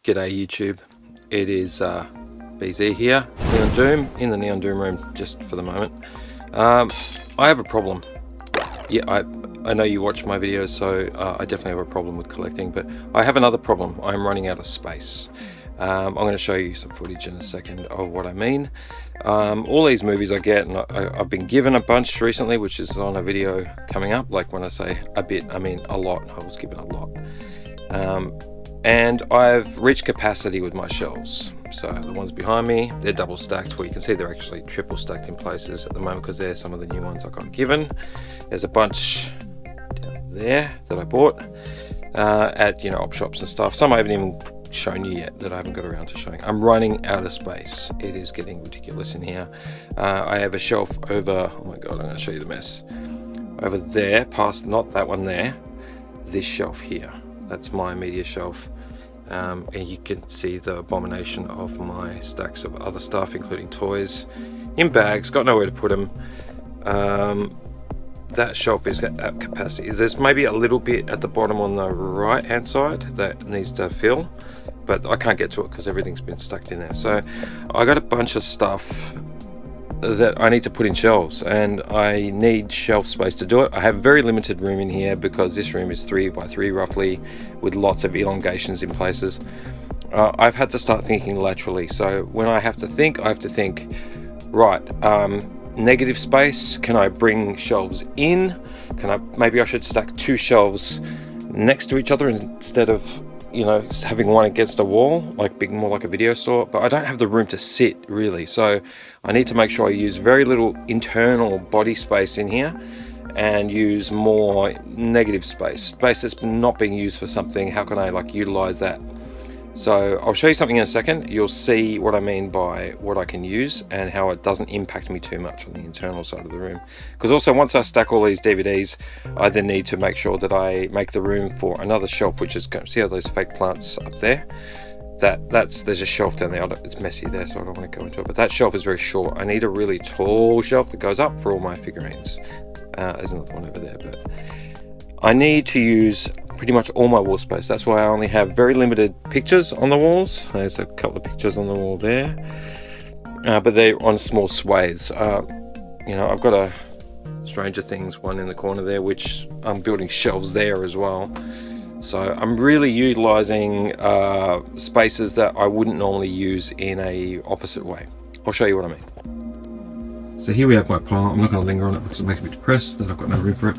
G'day YouTube, it is BZ here, Neon Doom, in the Neon Doom room just for the moment. I have a problem. Yeah, I know you watch my videos, so I definitely have a problem with collecting, but I have another problem. I'm running out of space. I'm going to show you some footage in a second of what I mean. All these movies I get, and I've been given a bunch recently, which is on a video coming up. Like when I say a bit, I mean a lot. I was given a lot. And I've reached capacity with my shelves. So the ones behind me, they're double stacked. Well, you can see they're actually triple stacked in places at the moment because they're some of the new ones I got given. There's a bunch down there that I bought at op shops and stuff. Some I haven't even shown you yet that I haven't got around to showing. I'm running out of space. It is getting ridiculous in here. I have a shelf over, oh my god, I'm going to show you the mess. Over there, past, not that one there, this shelf here. That's my media shelf. And you can see the abomination of my stacks of other stuff, including toys, in bags, got nowhere to put them. That shelf is at capacity. There's maybe a little bit at the bottom on the right hand side that needs to fill, but I can't get to it because everything's been stuck in there. So I got a bunch of stuff that I need to put in shelves, and I need shelf space to do it. I have very limited room in here because this room is 3 by 3 roughly, with lots of elongations in places. I've had to start thinking laterally. So when I have to think, right, negative space, can I bring shelves in? Maybe I should stack 2 shelves next to each other instead of having one against a wall, more like a video store. But I don't have the room to sit really, so I need to make sure I use very little internal body space in here and use more negative space that's not being used for something. How can I utilize that? So I'll show you something in a second. You'll see what I mean by what I can use and how it doesn't impact me too much on the internal side of the room. Because also once I stack all these DVDs, I then need to make sure that I make the room for another shelf, which is, see how those fake plants up there? There's a shelf down there. It's messy there, so I don't want to go into it. But that shelf is very short. I need a really tall shelf that goes up for all my figurines. There's another one over there, but I need to use pretty much all my wall space. That's why I only have very limited pictures on the walls. There's a couple of pictures on the wall there, but they're on small swathes. I've got a Stranger Things one in the corner there, which I'm building shelves there as well. So I'm really utilizing spaces that I wouldn't normally use in a opposite way. I'll show you what I mean. So here we have my pile. I'm not going to linger on it because it makes me depressed that I've got no room for it.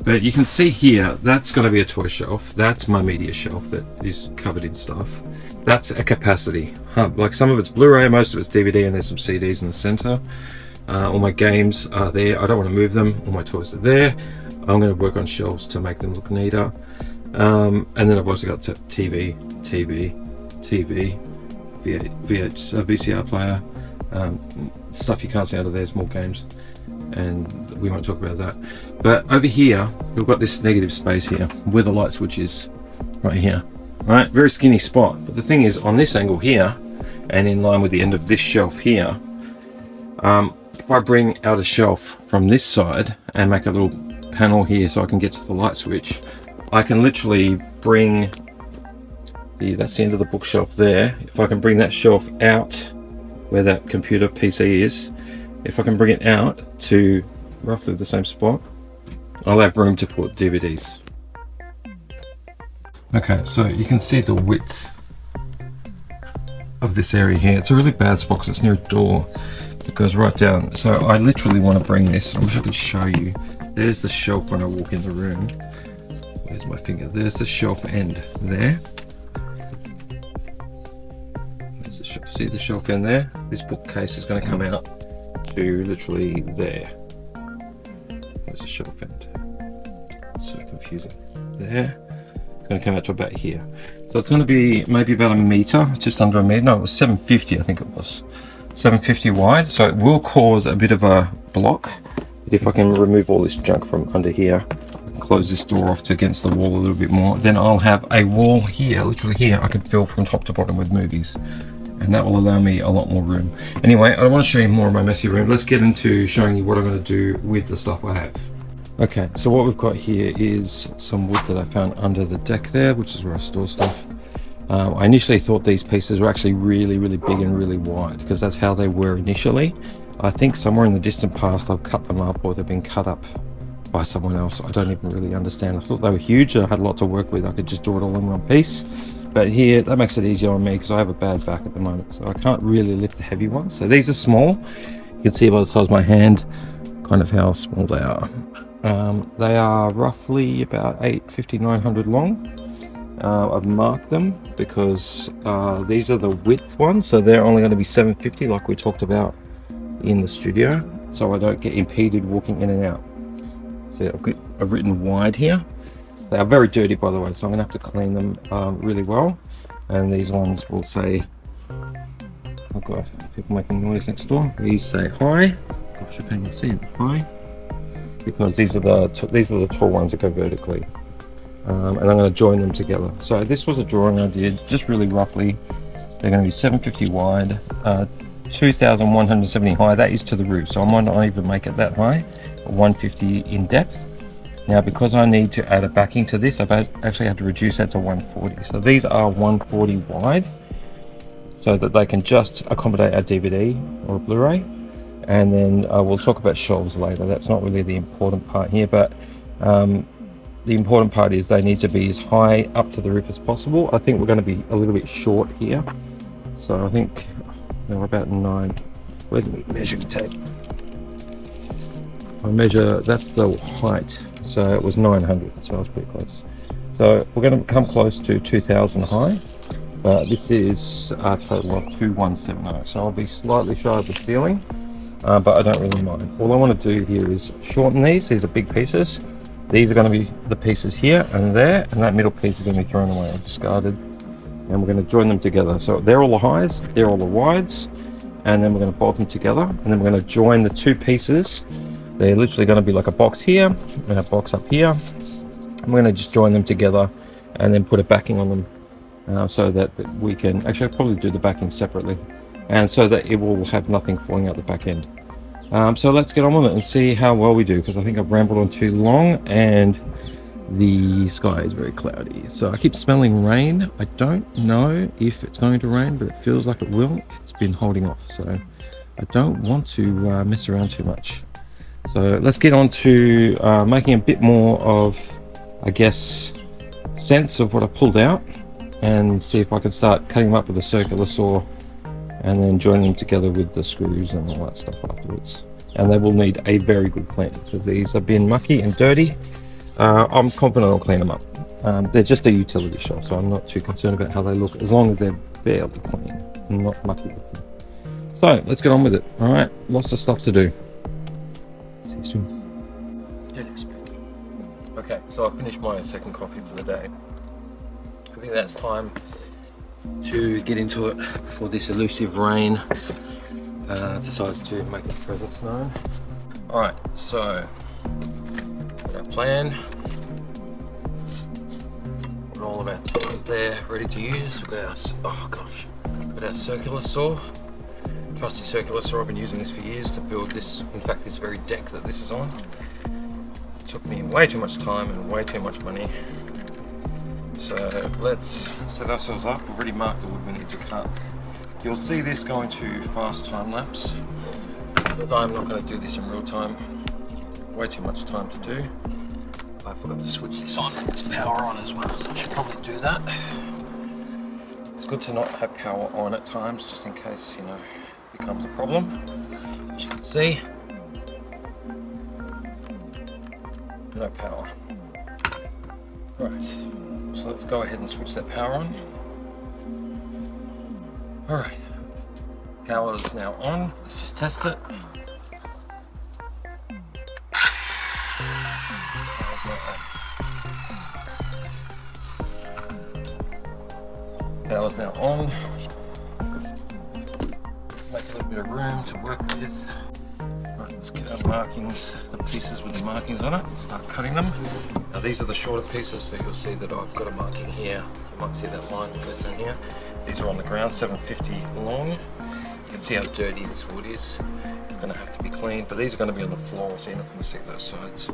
But you can see here, that's going to be a toy shelf. That's my media shelf that is covered in stuff. That's a capacity. Like some of it's Blu-ray, most of it's DVD, and there's some CDs in the center. All my games are there. I don't want to move them. All my toys are there. I'm going to work on shelves to make them look neater. And then I've also got TV, VCR player, stuff you can't see out of there, small games. And we won't talk about that. But over here we've got this negative space here where the light switch is, right here. Right, very skinny spot. But the thing is, on this angle here and in line with the end of this shelf here, if I bring out a shelf from this side and make a little panel here so I can get to the light switch, I can literally bring that's the end of the bookshelf there. If I can bring that shelf out where that computer PC is, if I can bring it out to roughly the same spot, I'll have room to put DVDs. Okay, so you can see the width of this area here. It's a really bad spot because it's near a door. It goes right down. So I literally want to bring this. I wish I could show you. There's the shelf when I walk in the room. Where's my finger? There's the shelf end there. There's the shelf. See the shelf end there? This bookcase is going to come out to literally there. There's a shelf end. So confusing. There. It's going to come out to about here. So it's going to be maybe about a meter, just under a meter. No, it was 750, I think it was. 750 wide. So it will cause a bit of a block. But if I can remove all this junk from under here, close this door off to against the wall a little bit more, then I'll have a wall here, literally here, I can fill from top to bottom with movies. And that will allow me a lot more room. Anyway, I want to show you more of my messy room. Let's get into showing you what I'm going to do with the stuff I have. Okay, so what we've got here is some wood that I found under the deck there, which is where I store stuff. I initially thought these pieces were actually really big and really wide, because that's how they were initially. I think somewhere in the distant past I've cut them up, or they've been cut up by someone else. I don't even really understand. I thought they were huge. I had a lot to work with. I could just do it all in one piece. But here, that makes it easier on me because I have a bad back at the moment, so I can't really lift the heavy ones. So these are small. You can see by the size of my hand kind of how small they are. They are roughly about 850, 900 long. I've marked them because these are the width ones, so they're only going to be 750 like we talked about in the studio, so I don't get impeded walking in and out. So I've written wide here. They are very dirty, by the way, so I'm going to have to clean them really well. And these ones will say, oh god, people making noise next door. These say hi. Gosh, I can't even see it. Hi, because these are the tall ones that go vertically. And I'm going to join them together. So this was a drawing I did, just really roughly. They're going to be 750 wide, 2,170 high. That is to the roof, so I might not even make it that high. 150 in depth. Now, because I need to add a backing to this, I've actually had to reduce that to 140. So these are 140 wide, so that they can just accommodate a DVD or a Blu-ray. And then we'll talk about shelves later. That's not really the important part here, but the important part is they need to be as high up to the roof as possible. I think we're going to be a little bit short here, so I think they're about 9. Where's the measuring tape? I measure, that's the height, so it was 900, so I was pretty close. So we're going to come close to 2,000 high, but this is a total of 2,170, so I'll be slightly shy of the ceiling, but I don't really mind. All I want to do here is shorten these. These are big pieces. These are going to be the pieces here and there, and that middle piece is going to be thrown away or discarded, and we're going to join them together. So they're all the highs, they're all the wides, and then we're going to bolt them together, and then we're going to join the two pieces. They're literally going to be like a box here and a box up here. I'm going to just join them together and then put a backing on them, so that we can actually, I'll probably do the backing separately, and so that it will have nothing falling out the back end. So let's get on with it and see how well we do, because I think I've rambled on too long and the sky is very cloudy. So I keep smelling rain. I don't know if it's going to rain, but it feels like it will. It's been holding off, so I don't want to mess around too much. So let's get on to making a bit more of, I guess, sense of what I pulled out, and see if I can start cutting them up with a circular saw and then joining them together with the screws and all that stuff afterwards. And they will need a very good clean, because these have been mucky and dirty. I'm confident I'll clean them up. They're just a utility shop, so I'm not too concerned about how they look, as long as they're fairly clean and not mucky looking. So let's get on with it. All right, lots of stuff to do. See you soon. Okay, so I finished my second coffee for the day. I think that's time to get into it before this elusive rain decides to make its presence known. Alright, so our plan. Got all of our tools there ready to use. We've got our, got our circular saw. Trusty circular saw. I've been using this for years to build this, in fact this very deck that this is on. It took me way too much time and way too much money. So let's set ourselves up. We've already marked the wood we need to cut. You'll see this going to fast time lapse, because I'm not going to do this in real time. Way too much time to do. I forgot to switch this on. It's power on as well, so I should probably do that. It's good to not have power on at times, just in case, you know, it becomes a problem. As you can see, no power. Right. So let's go ahead and switch that power on. Alright, power is now on. Let's just test it. Power is now on. Make a little bit of room to work with. Right, let's get our markings, the pieces with the markings on it, and start cutting them. Now these are the shorter pieces, so you'll see that I've got a marking here. You might see that line that goes in here. These are on the ground, 750 long. You can see how dirty this wood is. It's going to have to be cleaned, but these are going to be on the floor, so you're not going to see those sides.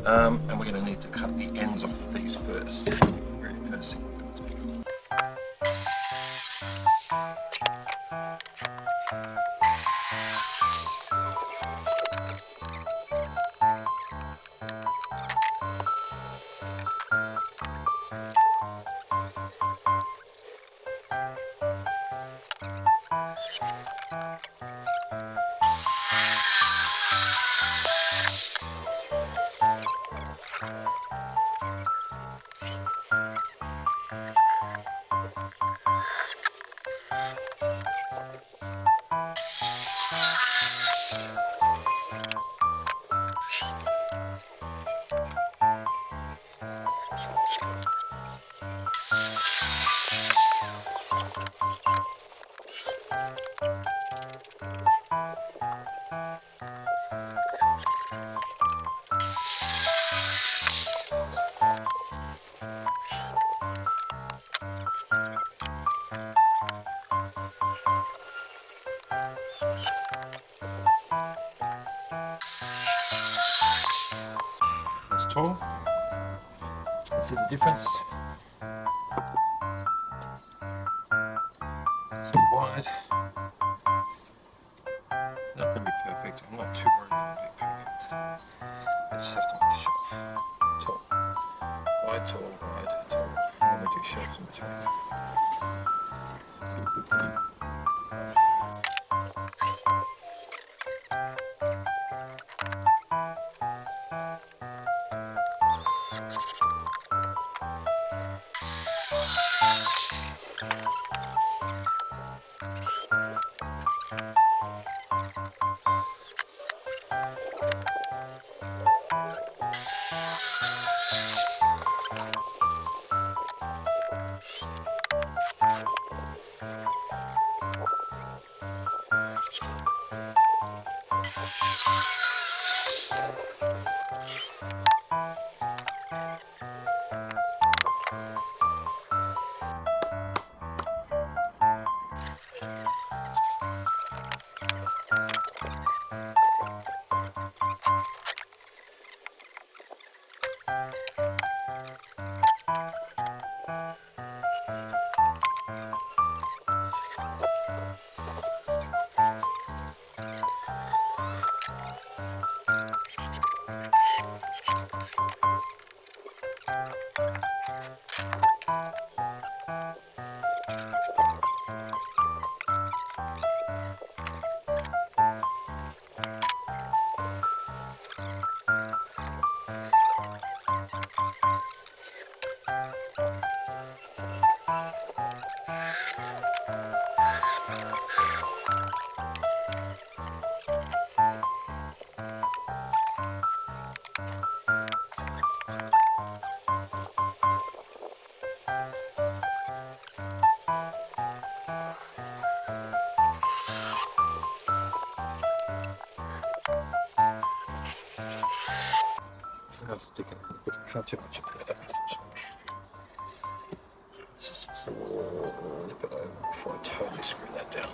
And we're going to need to cut the ends off of these first. Very first thing we're going to do. It's tall. See the difference? So wide. Not going to be perfect. I'm not too worried about it being perfect. I just have to make a shelf. Tall. Wide, tall, wide, tall. And then we do shelves in between. I'm sticking not too much of it, unfortunately. Let's just flip it over before I totally screw that down.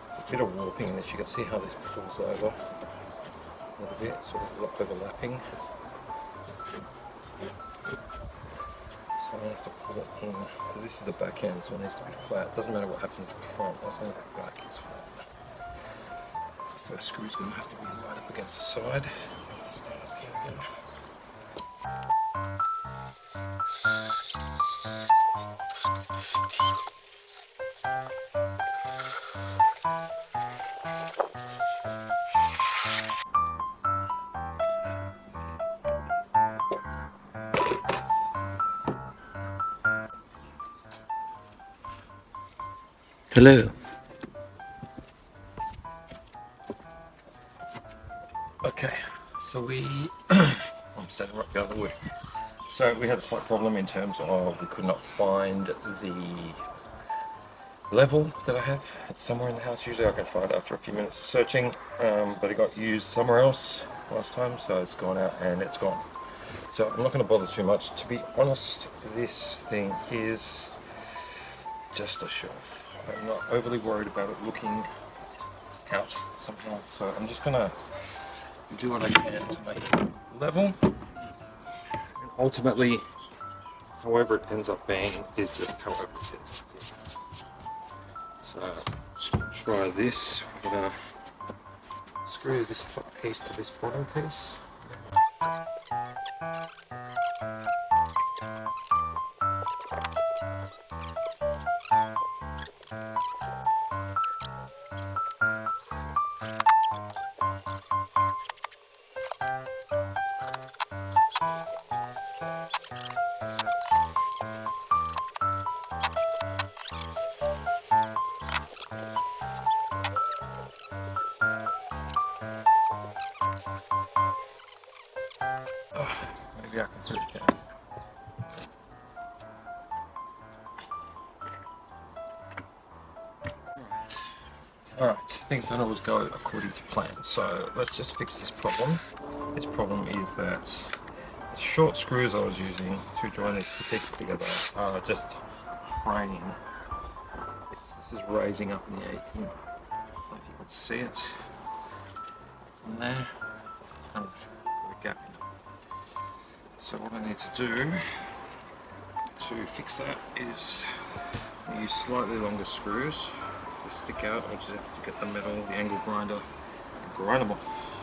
There's a bit of warping in this. You can see how this pulls over a little bit, sort of overlapping. So I have to pull it in, because this is the back end, so it needs to be flat. It doesn't matter what happens to the front, as long as the back is flat. The first screw is going to have to be right up against the side. Stand up here again. Hello. Okay, so I'm standing right behind the wood. So we had a slight problem in terms of we could not find the level that I have. It's somewhere in the house. Usually I can find it after a few minutes of searching, but it got used somewhere else last time, so it's gone out and it's gone. So I'm not going to bother too much. To be honest, this thing is just a shelf. I'm not overly worried about it looking out somehow, so I'm just gonna do what I can to make it level. And ultimately, however it ends up being is just however it ends up being. So I'm just gonna try this. We're gonna screw this top piece to this bottom piece. Maybe I can put it down. Alright, things don't always go according to plan, so let's just fix this problem. This problem is that the short screws I was using to join these pieces together are just fraying. This is raising up in the 18. I don't know if you can see it in there. Kind of got a gap in it. So what I need to do to fix that is use slightly longer screws. If they stick out, I'll just have to get the metal, the angle grinder, and grind them off.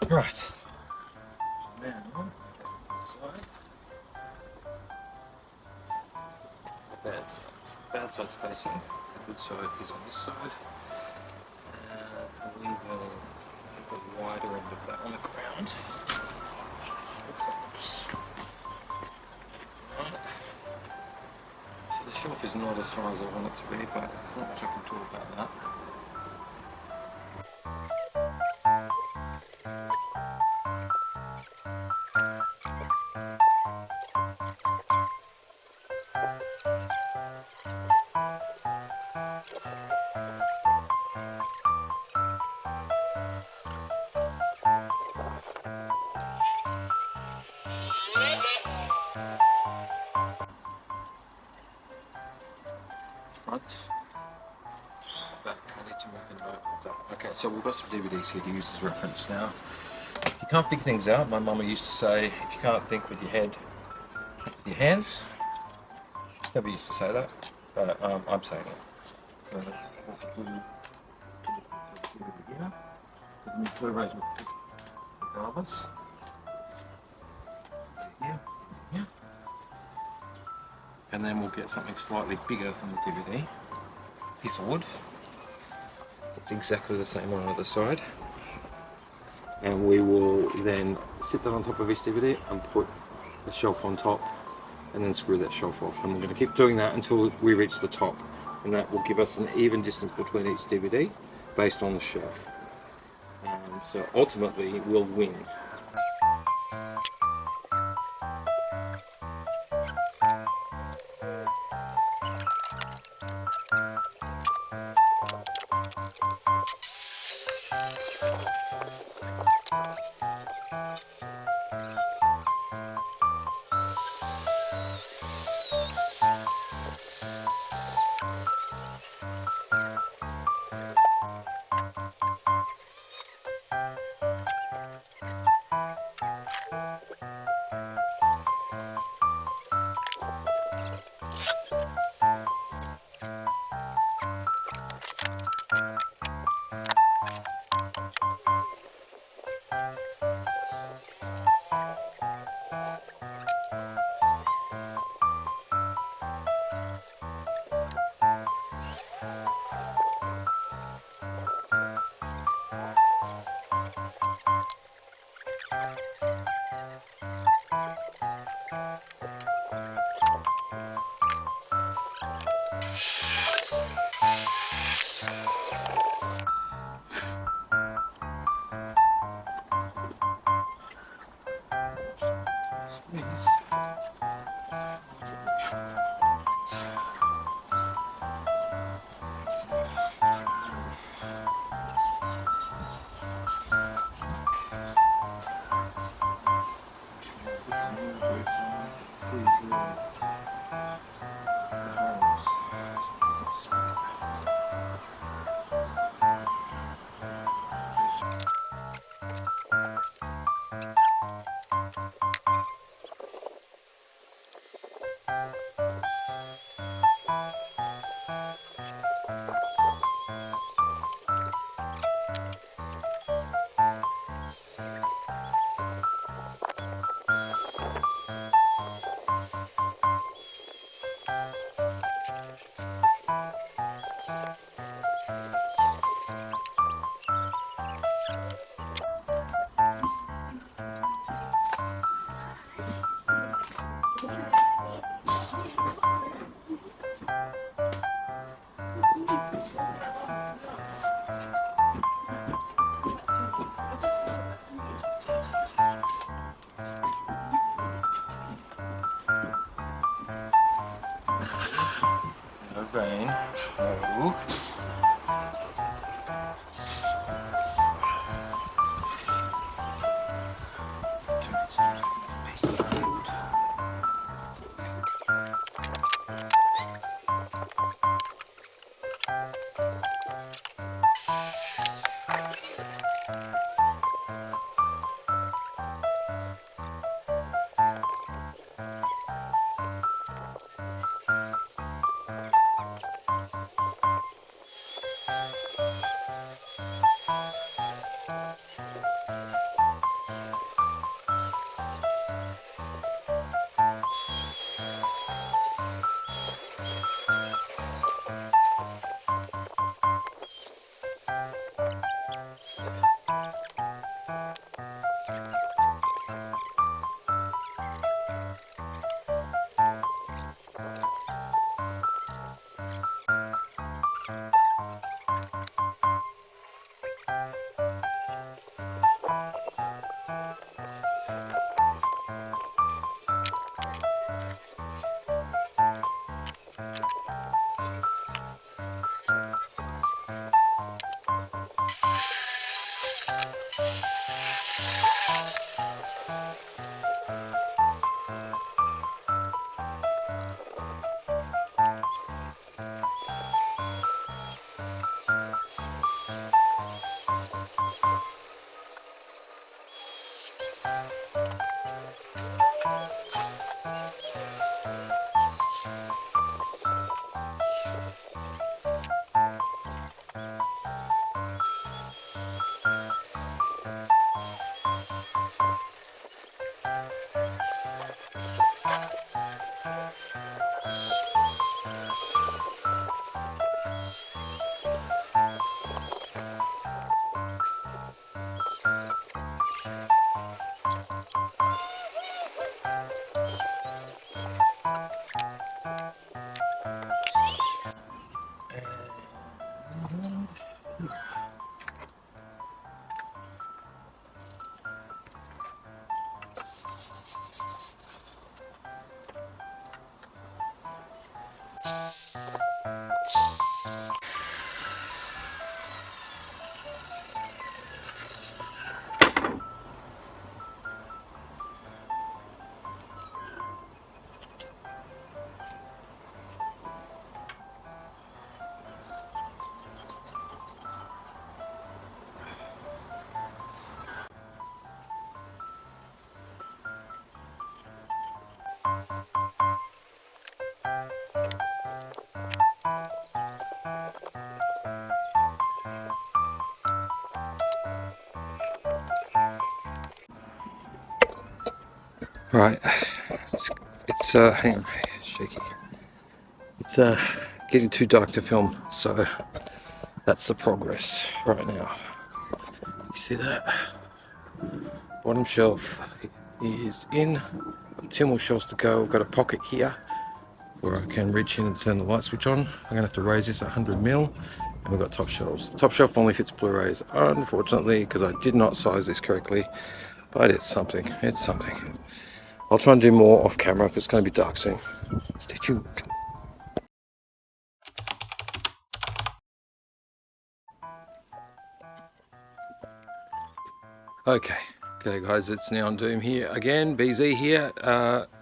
Right. Now, side. Bad side's facing. The good side is on this side. We will put the wider end of that on the ground. Right. So the shelf is not as high as I want it to be, but there's not much I can do about that. Front, back. I need to make a note of that. Okay, so we've got some DVDs here to use as reference now. If you can't think things out, my mama used to say, if you can't think with your head, think with your hands. Never used to say that, but I'm saying it. So what we'll do here, because we put a raise with regardless. Here, here. And then we'll get something slightly bigger than the DVD. Piece of wood. It's exactly the same on either side. And we will then sit that on top of each DVD and put the shelf on top and then screw that shelf off. And we're going to keep doing that until we reach the top. And that will give us an even distance between each DVD based on the shelf. So ultimately we'll win. Right, it's hang on, shaky. It's getting too dark to film, so that's the progress right now. You see that? Bottom shelf is in. Two more shelves to go. We've got a pocket here where I can reach in and turn the light switch on. I'm gonna have to raise this 100mm, and we've got top shelves. The top shelf only fits Blu-rays, unfortunately, because I did not size this correctly, but it's something. It's something. I'll try and do more off camera because it's going to be dark soon. Stay tuned. Okay, guys, it's Now on Doom here again. BZ here.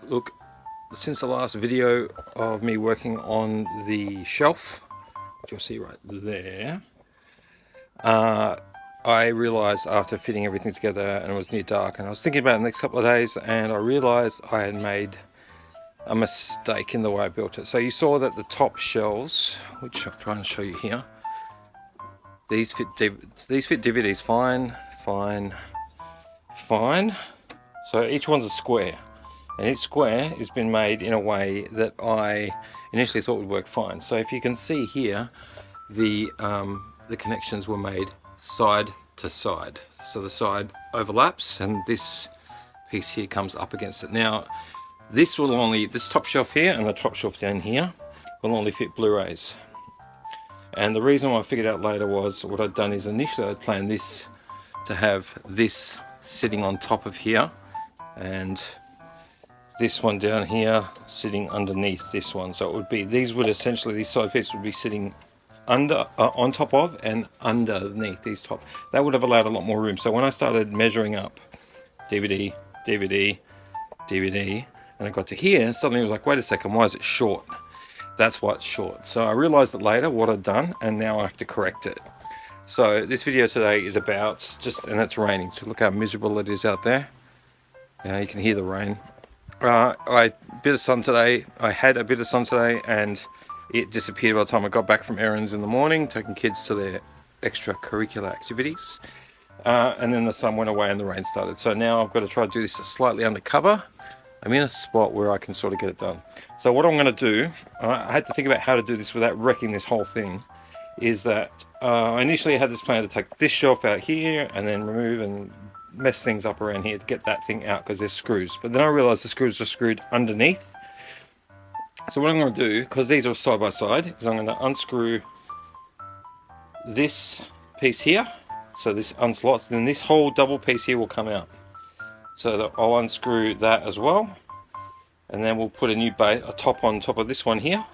Look, since the last video of me working on the shelf, which you'll see right there, I realized after fitting everything together, and it was near dark, and I was thinking about it the next couple of days, and I realized I had made a mistake in the way I built it. So you saw that the top shelves, which I'll try and show you here, these fit DVDs fine. So each one's a square, and each square has been made in a way that I initially thought would work fine. So if you can see here, the connections were made side to side, so the side overlaps and this piece here comes up against it. Now this top shelf here and the top shelf down here will only fit Blu-rays, and the reason why I figured out later was what I'd done is initially I'd planned this to have this sitting on top of here and this one down here sitting underneath this one. So it would be, these side pieces would be sitting on top of and underneath these top. That would have allowed a lot more room. So when I started measuring up DVD, and I got to here, suddenly I was like, wait a second, why is it short? That's why it's short. So I realized that later what I'd done, and now I have to correct it. So this video today is about and it's raining, so look how miserable it is out there. You can hear the rain. I had a bit of sun today, and it disappeared by the time I got back from errands in the morning, taking kids to their extracurricular activities. And then the sun went away and the rain started. So now I've got to try to do this slightly undercover. I'm in a spot where I can sort of get it done. So what I'm going to do, I had to think about how to do this without wrecking this whole thing, is that I initially had this plan to take this shelf out here and then remove and mess things up around here to get that thing out because there's screws. But then I realized the screws are screwed underneath. So what I'm going to do, because these are side by side, is I'm going to unscrew this piece here. So this unslots, then this whole double piece here will come out. So that I'll unscrew that as well, and then we'll put a top on top of this one here,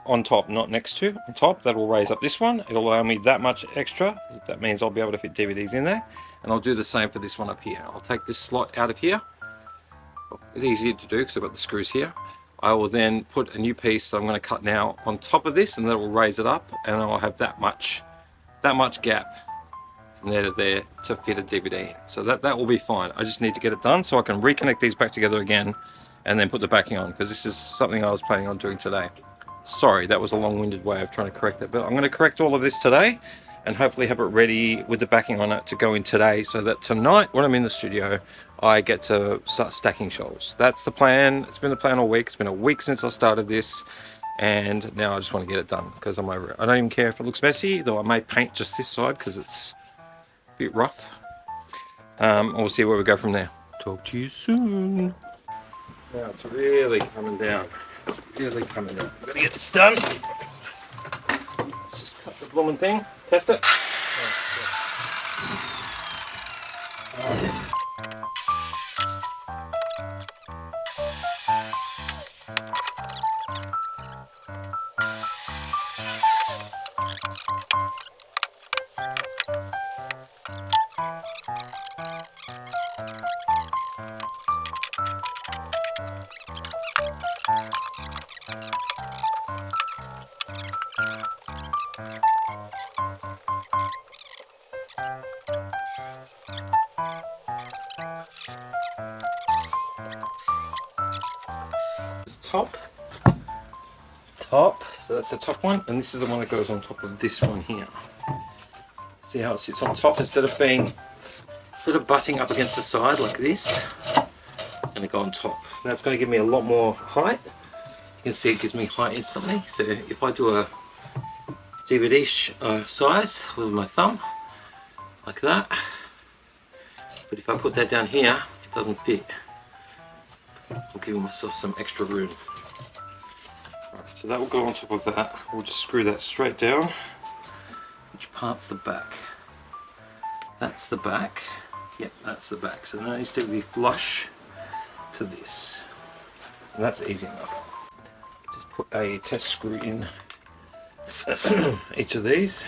on top, not next to, on top. That will raise up this one. It'll allow me that much extra. That means I'll be able to fit DVDs in there, and I'll do the same for this one up here. I'll take this slot out of here. It's easier to do because I've got the screws here. I will then put a new piece that I'm going to cut now on top of this, and that will raise it up, and I'll have that much gap from there to there to fit a DVD. So that will be fine. I just need to get it done so I can reconnect these back together again and then put the backing on, because this is something I was planning on doing today. Sorry, that was a long-winded way of trying to correct that, but I'm going to correct all of this today and hopefully have it ready with the backing on it to go in today, so that tonight when I'm in the studio I get to start stacking shelves. That's the plan. It's been the plan all week. It's been a week since I started this, and now I just want to get it done because I'm over it. I don't even care if it looks messy, though I may paint just this side because it's a bit rough. We'll see where we go from there. Talk to you soon. Now it's really coming down. It's really coming down. Gotta get this done. Let's just cut the blooming thing. Let's test it. Top, so that's the top one, and this is the one that goes on top of this one here. See how it sits on top instead of butting up against the side like this. going to go on top. That's going to give me a lot more height. You can see it gives me height instantly. So if I do a DVD size with my thumb, like that, but if I put that down here, it doesn't fit. I'm giving myself some extra room. Right, so that will go on top of that. We'll just screw that straight down. Which part's the back? That's the back. Yep, that's the back. So that needs to be flush to this. And that's easy enough. Just put a test screw in each of these.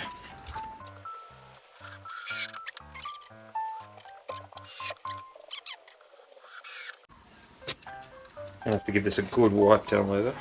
I have to give this a good wipe down later.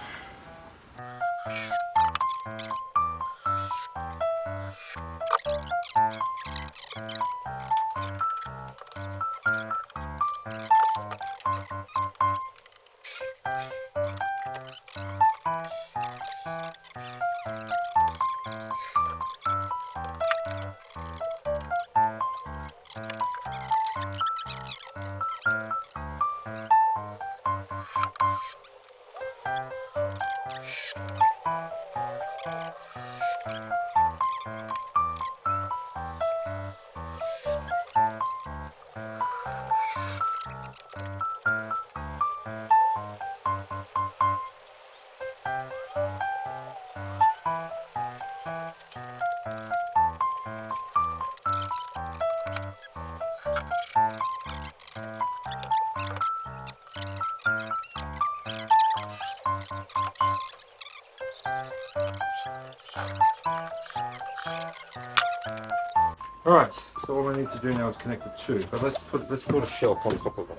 Alright, so all I need to do now is connect the two, but let's put a shelf on top of it.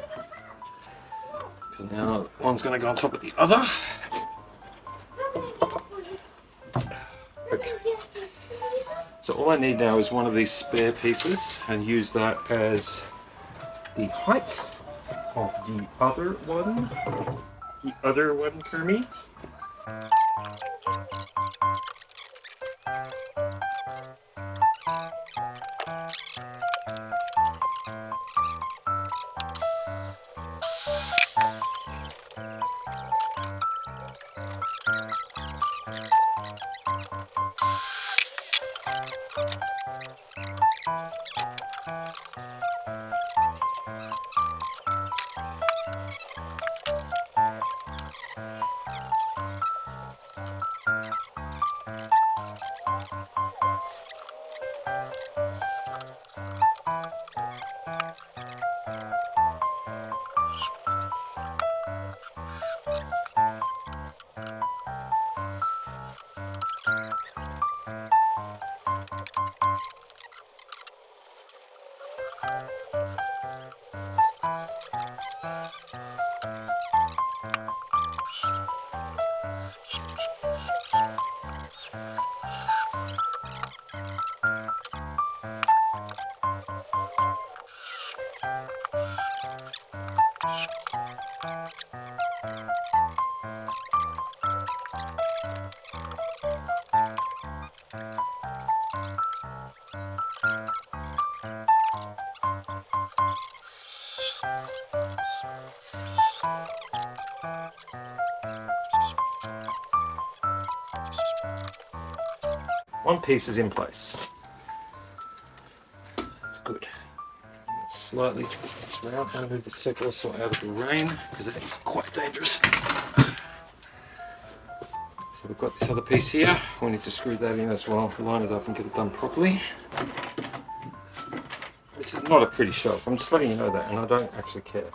Because now one's going to go on top of the other. Okay. So all I need now is one of these spare pieces and use that as the height of the other one. The other one, Kermie. One piece is in place. That's good. Let's slightly twist this around and move the circular saw out of the rain because that is quite dangerous. So we've got this other piece here. We need to screw that in as well, line it up and get it done properly. This is not a pretty shelf. I'm just letting you know that, and I don't actually care.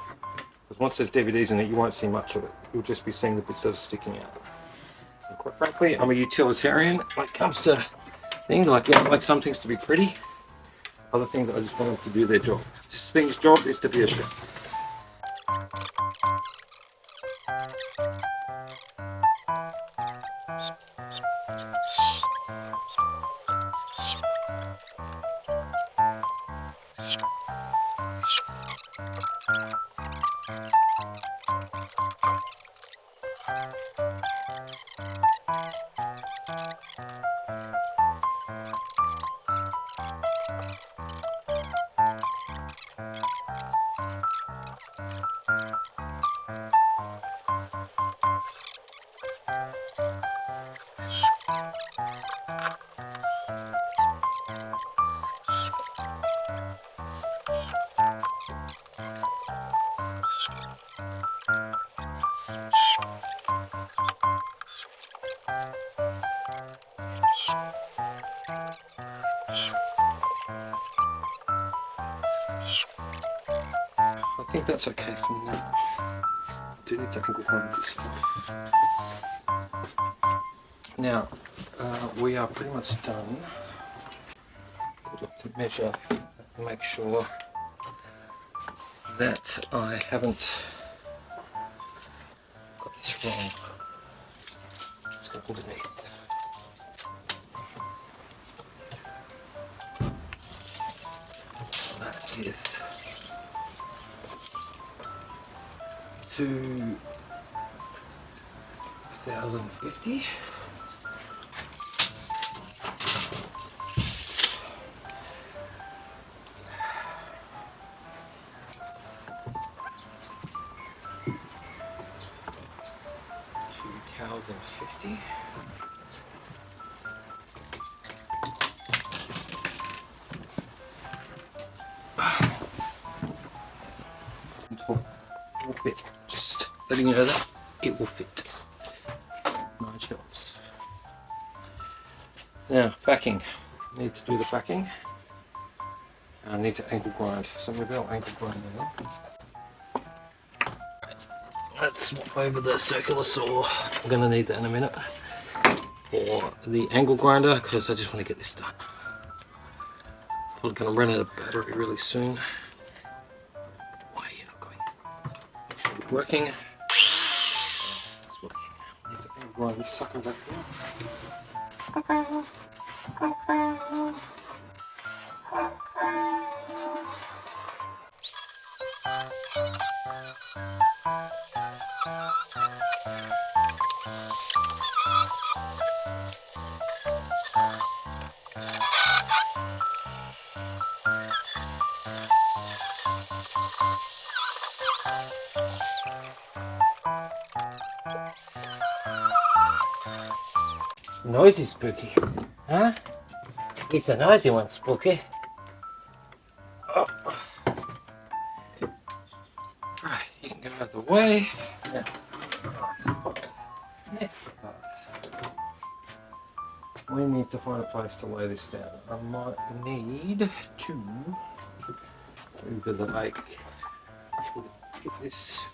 Because once there's DVDs in it, you won't see much of it. You'll just be seeing the bits that are sticking out. And quite frankly, I'm a utilitarian when it comes to things like some things to be pretty, other things I just want them to do their job. This thing's job is to be a shelf. I think that's okay for now. Do need to angle grind this off. Now, we are pretty much done. I'd like to measure and make sure that I haven't got this wrong. Let's go underneath. That is 2050. It will fit. Just letting you know that it will fit. 9 shelves. Now, backing. I need to do the backing. I need to angle grind. So maybe I'll angle grind now. Let's swap over the circular saw. I'm going to need that in a minute for the angle grinder because I just want to get this done. I'm going to run out of battery really soon. Why are you not going? Make sure it's working. It's working. I need to angle grind this sucker back here. Noisy Spooky, huh? It's a noisy one, Spooky. Oh. Right, you can get out of the way. Now, next part. We need to find a place to lay this down. I might need to over the lake. Put this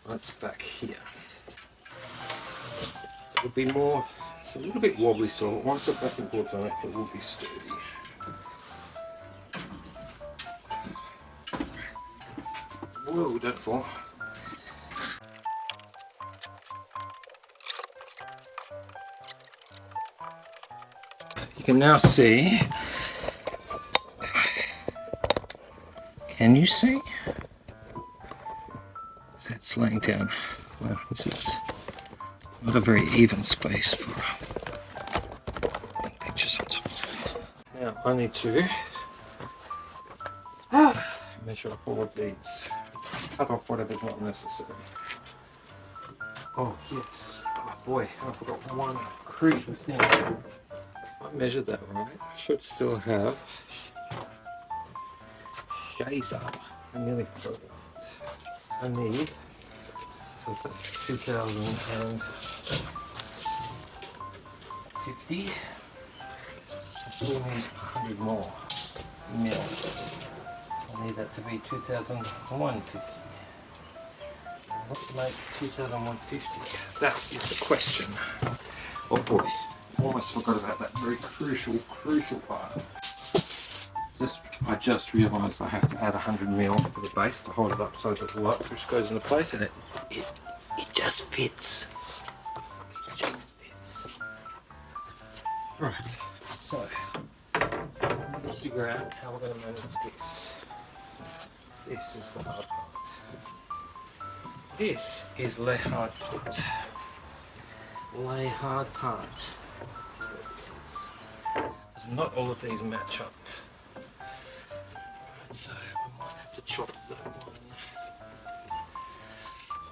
on its back here. It will be more. It's a little bit wobbly still, but once the backing board's on it, it will be sturdy. Whoa, don't fall. You can now see. Can you see? That's laying down. Well, this is not a very even space for pictures on top of it. Now I need to measure up all of these. Cut off whatever's not necessary. Oh yes. Oh boy, I forgot one crucial thing. If I measured that right, I should still have Shazer. I nearly forgot. I need, so that's 2050. I still need 100 more mil. I need that to be 2150. What to make 2150? That is the question. Oh boy, almost forgot about that very crucial part. I just realised I have to add 100 mil for the base to hold it up so that the light switch goes into place, and it just fits. It just fits. Right, so let's figure out how we're going to manage this. This is the hard part. This is the hard part. Lay hard part. That's what this is. Because not all of these match up. So I might have to chop that one.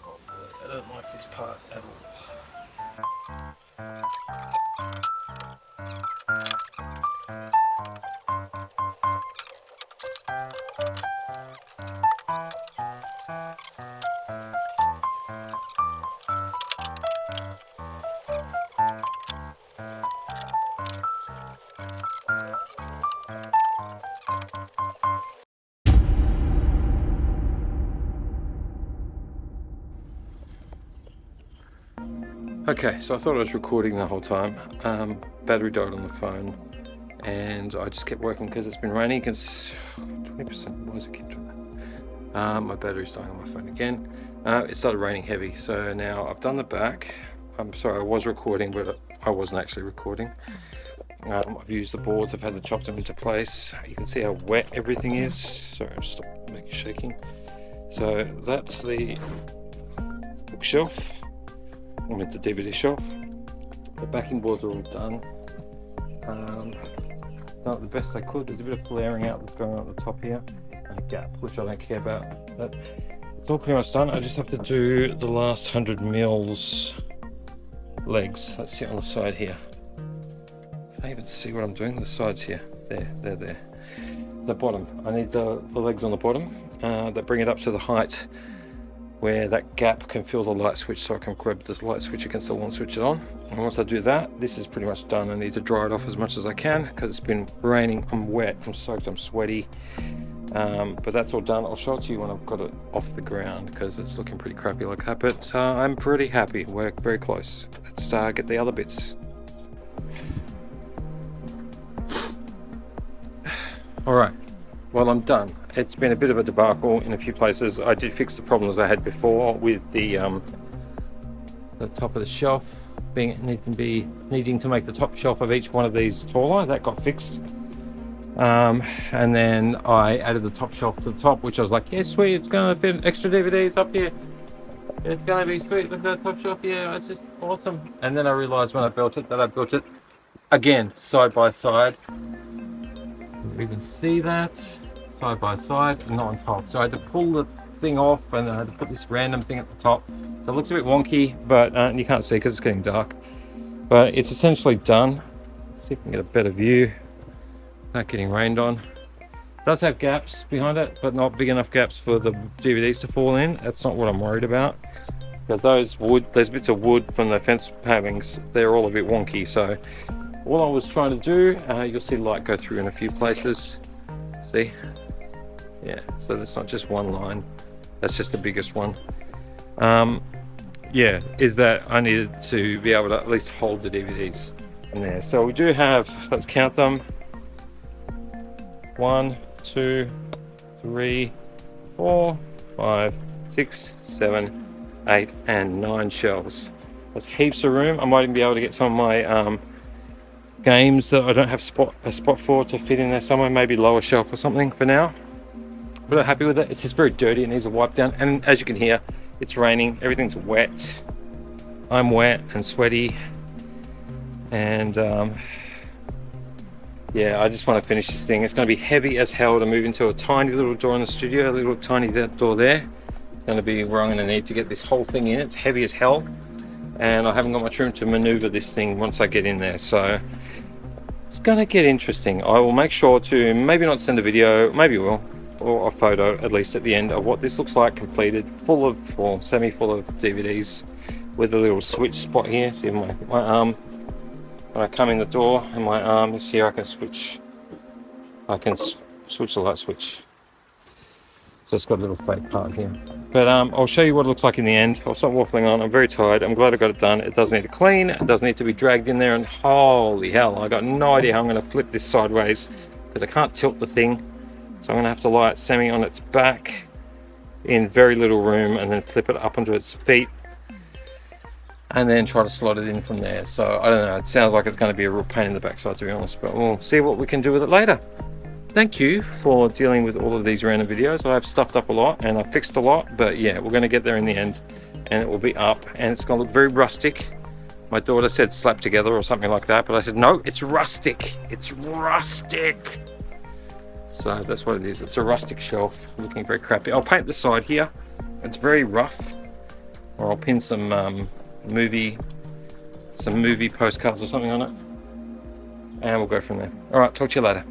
Oh boy, I don't like this part at all. Okay, so I thought I was recording the whole time. Battery died on the phone, and I just kept working because it's been raining. It's 20%. Why does it keep doing that? My battery's dying on my phone again. It started raining heavy, so now I've done the back. I'm sorry, I was recording, but I wasn't actually recording. I've used the boards, I've had to chop them into place. You can see how wet everything is. Sorry, I'll stop making shaking. So that's the bookshelf. I meant the DVD shelf. The backing boards are all done. Not the best I could. There's a bit of flaring out that's going on at the top here, and a gap, which I don't care about. But it's all pretty much done. I just have to do the last 100 mils legs. Let's see on the side here. Can I even see what I'm doing? The sides here. There. The bottom. I need the legs on the bottom that bring it up to the height where that gap can fill the light switch, so I can grab this light switch against the wall and switch it on. And once I do that, this is pretty much done. I need to dry it off as much as I can because it's been raining. I'm wet, I'm soaked, I'm sweaty. But that's all done. I'll show it to you when I've got it off the ground because it's looking pretty crappy like that. But I'm pretty happy. We're very close. Let's get the other bits. All right. Well, I'm done. It's been a bit of a debacle in a few places. I did fix the problems I had before with the top of the shelf needing to make the top shelf of each one of these taller. That got fixed. And then I added the top shelf to the top, which I was like, yeah, sweet, it's gonna fit extra DVDs up here. It's gonna be sweet. Look at that top shelf. Yeah, it's just awesome. And then I realized when I built it that I built it again side by side. You can see that side by side and not on top. So I had to pull the thing off and I had to put this random thing at the top. So it looks a bit wonky, but you can't see because it's getting dark. But it's essentially done. Let's see if we can get a better view without getting rained on. It does have gaps behind it, but not big enough gaps for the DVDs to fall in. That's not what I'm worried about. Because those bits of wood from the fence pavings, they're all a bit wonky. So all I was trying to do, you'll see light go through in a few places. See? Yeah, so that's not just one line. That's just the biggest one. Yeah, is that I needed to be able to at least hold the DVDs in there. So we do have, let's count them. 1, 2, 3, 4, 5, 6, 7, 8, and 9 shelves. That's heaps of room. I might even be able to get some of my games that I don't have a spot for to fit in there somewhere, maybe lower shelf or something for now. But I'm happy with it. It's just very dirty. It needs a wipe down. And as you can hear, it's raining. Everything's wet. I'm wet and sweaty. And yeah, I just want to finish this thing. It's going to be heavy as hell to move into a tiny little door in the studio, a little tiny door there. It's going to be where I'm going to need to get this whole thing in. It's heavy as hell. And I haven't got much room to maneuver this thing once I get in there. So it's going to get interesting. I will make sure to maybe not send a video, maybe will, or a photo at least at the end of what this looks like completed, full of, or semi full of DVDs with a little switch spot here. See my arm, when I come in the door and my arm is here, I can switch the light switch. So it's got a little fake part here. But I'll show you what it looks like in the end. I'll stop waffling on. I'm very tired. I'm glad I got it done. It does need to clean. It does need to be dragged in there. And holy hell, I got no idea how I'm going to flip this sideways because I can't tilt the thing. So I'm going to have to lie it semi on its back in very little room and then flip it up onto its feet and then try to slot it in from there. So I don't know. It sounds like it's going to be a real pain in the backside, to be honest. But we'll see what we can do with it later. Thank you for dealing with all of these random videos. I've stuffed up a lot and I fixed a lot, but yeah, we're going to get there in the end and it will be up and it's going to look very rustic. My daughter said slap together or something like that, but I said, no, it's rustic. It's rustic. So that's what it is. It's a rustic shelf looking very crappy. I'll paint the side here. It's very rough, or I'll pin some movie postcards or something on it and we'll go from there. All right, talk to you later.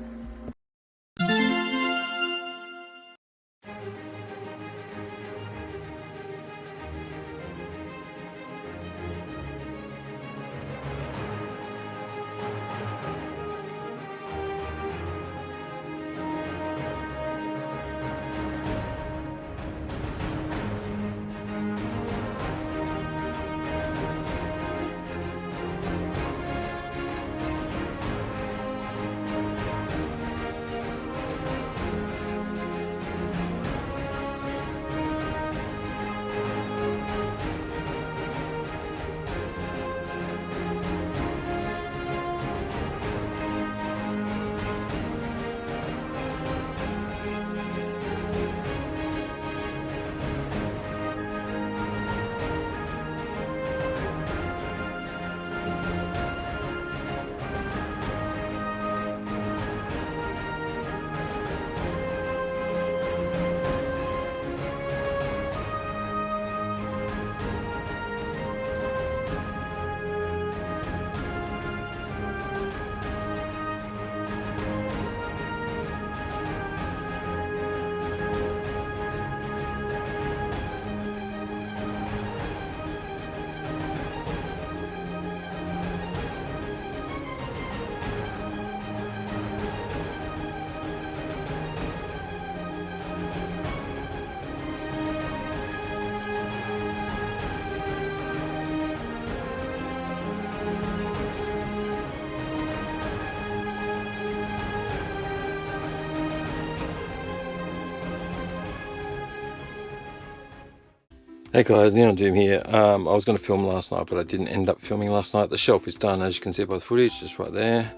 Hey guys, Neon Doom here. I was going to film last night, but I didn't end up filming last night. The shelf is done, as you can see by the footage, just right there.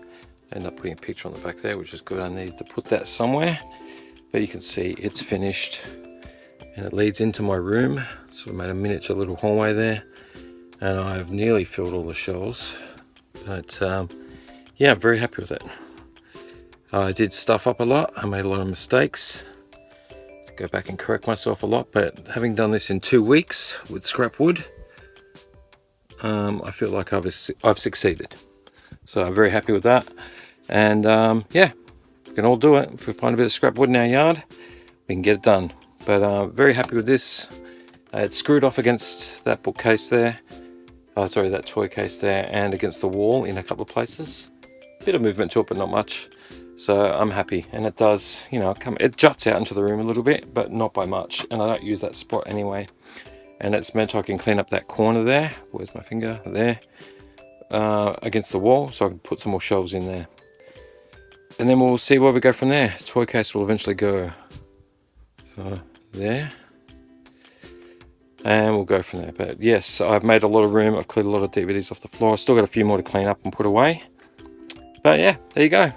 I ended up putting a picture on the back there, which is good. I needed to put that somewhere, but you can see it's finished, and it leads into my room. Sort of made a miniature little hallway there, and I've nearly filled all the shelves. But yeah, I'm very happy with it. I did stuff up a lot. I made a lot of mistakes. Go back and correct myself a lot, but having done this in 2 weeks with scrap wood, I feel like I've succeeded. So I'm very happy with that. And yeah, we can all do it. If we find a bit of scrap wood in our yard, we can get it done. But very happy with this. It's screwed off against that bookcase there. Sorry, that toy case there, and against the wall in a couple of places. Bit of movement to it, but not much. So I'm happy, and it does, you know, it juts out into the room a little bit, but not by much, and I don't use that spot anyway. And it's meant I can clean up that corner there, where's my finger, there, against the wall, so I can put some more shelves in there. And then we'll see where we go from there. Toy case will eventually go there, and we'll go from there. But yes, I've made a lot of room, I've cleared a lot of DVDs off the floor. I've still got a few more to clean up and put away. But yeah, there you go,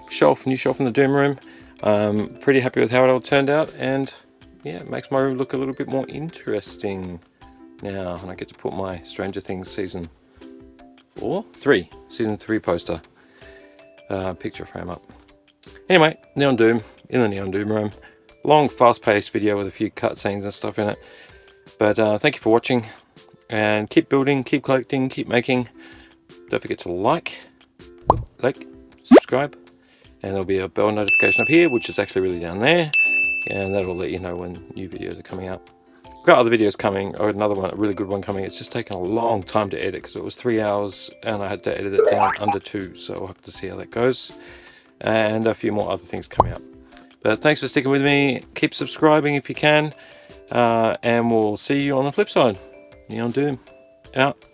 new shelf in the Doom room. Pretty happy with how it all turned out, and yeah, it makes my room look a little bit more interesting now. And I get to put my Stranger Things season 3 poster picture frame up. Anyway, Neon Doom in the Neon Doom room. Long, fast-paced video with a few cutscenes and stuff in it. But thank you for watching, and keep building, keep collecting, keep making. Don't forget to like, subscribe, and there'll be a bell notification up here, which is actually really down there, and that'll let you know when new videos are coming up. I've got other videos coming, or another one, a really good one coming. It's just taken a long time to edit because it was 3 hours and I had to edit it down under 2, so we'll have to see how that goes, and a few more other things coming up. But thanks for sticking with me. Keep subscribing if you can, and we'll see you on the flip side. Neon Doom out.